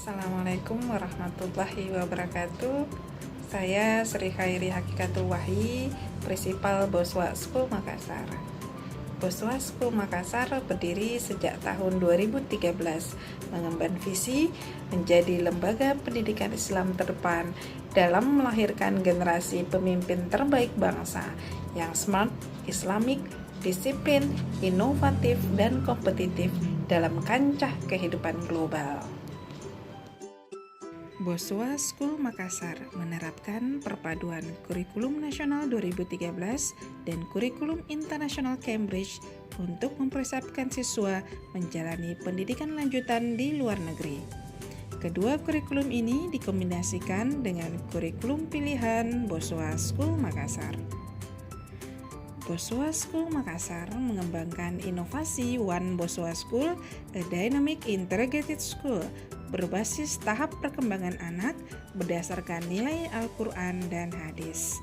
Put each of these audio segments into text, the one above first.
Assalamualaikum warahmatullahi wabarakatuh. Saya Sri Khairi Hakikatul Wahyi, Prinsipal Boswa School Makassar. Boswa School Makassar berdiri sejak tahun 2013, mengemban visi menjadi lembaga pendidikan Islam terdepan dalam melahirkan generasi pemimpin terbaik bangsa yang smart, Islamik, disiplin, inovatif, dan kompetitif dalam kancah kehidupan global. Boswa School Makassar menerapkan perpaduan kurikulum nasional 2013 dan kurikulum internasional Cambridge untuk mempersiapkan siswa menjalani pendidikan lanjutan di luar negeri. Kedua kurikulum ini dikombinasikan dengan kurikulum pilihan Boswa School Makassar. Boswa School Makassar mengembangkan inovasi One Boswa School, a dynamic integrated school, berbasis tahap perkembangan anak berdasarkan nilai Al-Quran dan hadis.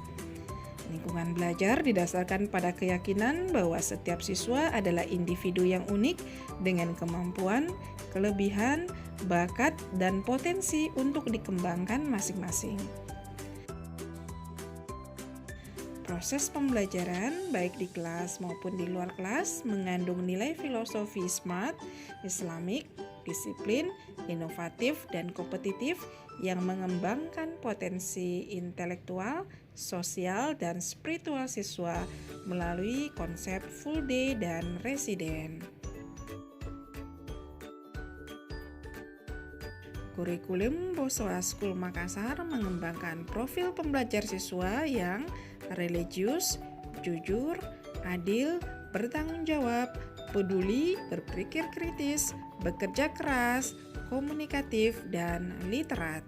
Lingkungan belajar didasarkan pada keyakinan bahwa setiap siswa adalah individu yang unik dengan kemampuan, kelebihan, bakat, dan potensi untuk dikembangkan masing-masing. Proses pembelajaran baik di kelas maupun di luar kelas mengandung nilai filosofi SMART, Islamik, disiplin, inovatif, dan kompetitif yang mengembangkan potensi intelektual, sosial, dan spiritual siswa melalui konsep full day dan residen. Kurikulum Boswa School Makassar mengembangkan profil pembelajar siswa yang religius, jujur, adil, bertanggung jawab, peduli, berpikir kritis, bekerja keras, komunikatif, dan literat.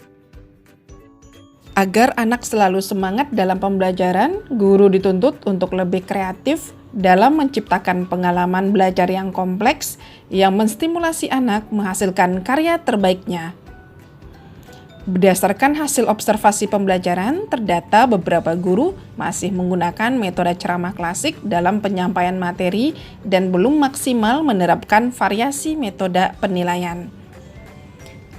Agar anak selalu semangat dalam pembelajaran, guru dituntut untuk lebih kreatif dalam menciptakan pengalaman belajar yang kompleks yang menstimulasi anak menghasilkan karya terbaiknya. Berdasarkan hasil observasi pembelajaran, terdata beberapa guru masih menggunakan metode ceramah klasik dalam penyampaian materi dan belum maksimal menerapkan variasi metode penilaian.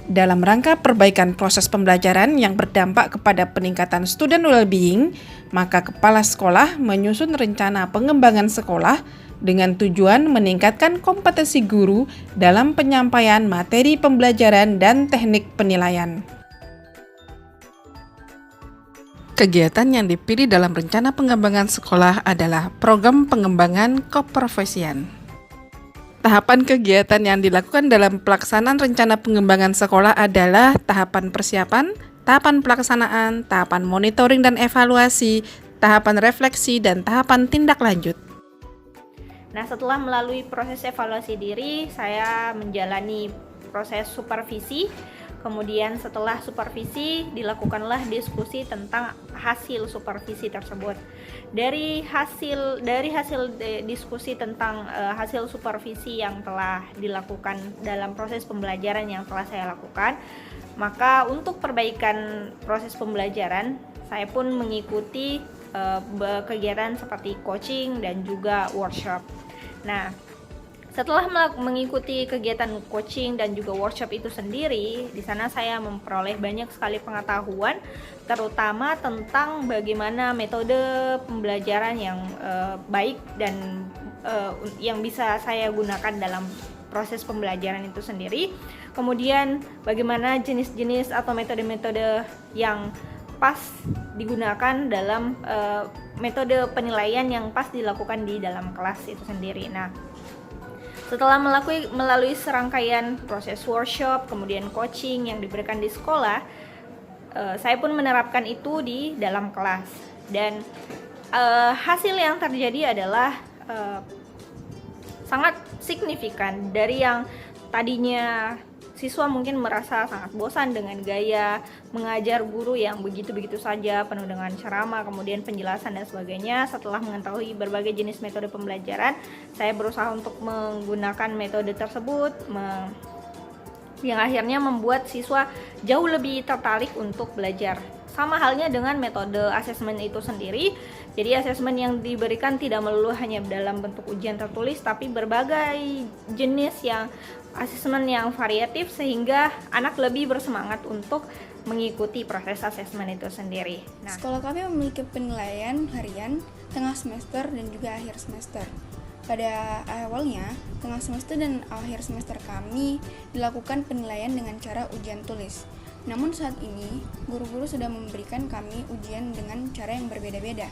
Dalam rangka perbaikan proses pembelajaran yang berdampak kepada peningkatan student well-being, maka kepala sekolah menyusun rencana pengembangan sekolah dengan tujuan meningkatkan kompetensi guru dalam penyampaian materi pembelajaran dan teknik penilaian. Kegiatan yang dipilih dalam rencana pengembangan sekolah adalah program pengembangan keprofesian. Tahapan kegiatan yang dilakukan dalam pelaksanaan rencana pengembangan sekolah adalah tahapan persiapan, tahapan pelaksanaan, tahapan monitoring dan evaluasi, tahapan refleksi, dan tahapan tindak lanjut. Nah, setelah melalui proses evaluasi diri, saya menjalani proses supervisi. Kemudian setelah supervisi dilakukanlah diskusi tentang hasil supervisi tersebut. Dari hasil diskusi tentang hasil supervisi yang telah dilakukan dalam proses pembelajaran yang telah saya lakukan, maka untuk perbaikan proses pembelajaran saya pun mengikuti kegiatan seperti coaching dan juga workshop. Nah, setelah mengikuti kegiatan coaching dan juga workshop itu sendiri, di sana saya memperoleh banyak sekali pengetahuan, terutama tentang bagaimana metode pembelajaran yang baik dan yang bisa saya gunakan dalam proses pembelajaran itu sendiri. Kemudian bagaimana jenis-jenis atau metode-metode yang pas digunakan dalam metode penilaian yang pas dilakukan di dalam kelas itu sendiri. Nah, setelah melalui serangkaian proses workshop, kemudian coaching yang diberikan di sekolah, saya pun menerapkan itu di dalam kelas. Dan hasil yang terjadi adalah sangat signifikan. Dari yang tadinya siswa mungkin merasa sangat bosan dengan gaya mengajar guru yang begitu-begitu saja, penuh dengan ceramah, kemudian penjelasan dan sebagainya. Setelah mengetahui berbagai jenis metode pembelajaran, saya berusaha untuk menggunakan metode tersebut yang akhirnya membuat siswa jauh lebih tertarik untuk belajar. Sama halnya dengan metode asesmen itu sendiri, Jadi asesmen yang diberikan tidak melulu hanya dalam bentuk ujian tertulis, tapi berbagai jenis yang asesmen yang variatif sehingga anak lebih bersemangat untuk mengikuti proses asesmen itu sendiri. Nah, sekolah kami memiliki penilaian harian, tengah semester, dan juga akhir semester. Pada awalnya, tengah semester dan akhir semester kami dilakukan penilaian dengan cara ujian tulis. Namun saat ini, guru-guru sudah memberikan kami ujian dengan cara yang berbeda-beda.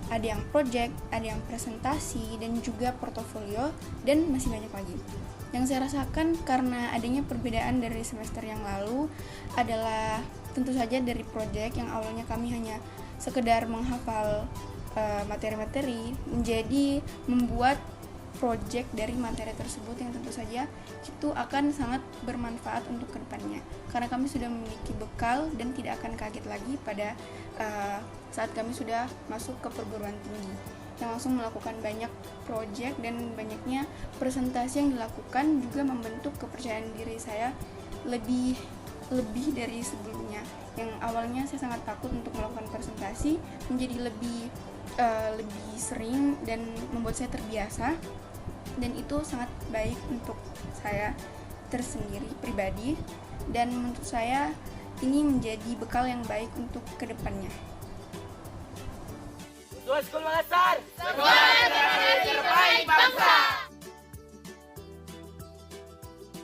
Ada yang project, ada yang presentasi, dan juga portofolio, dan masih banyak lagi. Yang saya rasakan karena adanya perbedaan dari semester yang lalu adalah tentu saja dari project yang awalnya kami hanya sekedar menghafal materi-materi, menjadi membuat project dari materi tersebut yang tentu saja itu akan sangat bermanfaat untuk kedepannya, karena kami sudah memiliki bekal dan tidak akan kaget lagi pada saat kami sudah masuk ke perguruan tinggi yang langsung melakukan banyak project, dan banyaknya presentasi yang dilakukan juga membentuk kepercayaan diri saya lebih dari sebelumnya. Yang awalnya saya sangat takut untuk melakukan presentasi menjadi lebih sering dan membuat saya terbiasa, dan itu sangat baik untuk saya tersendiri pribadi, dan menurut saya ini menjadi bekal yang baik untuk kedepannya. Tua Sekolah Makassar, sekolah terbaik bangsa.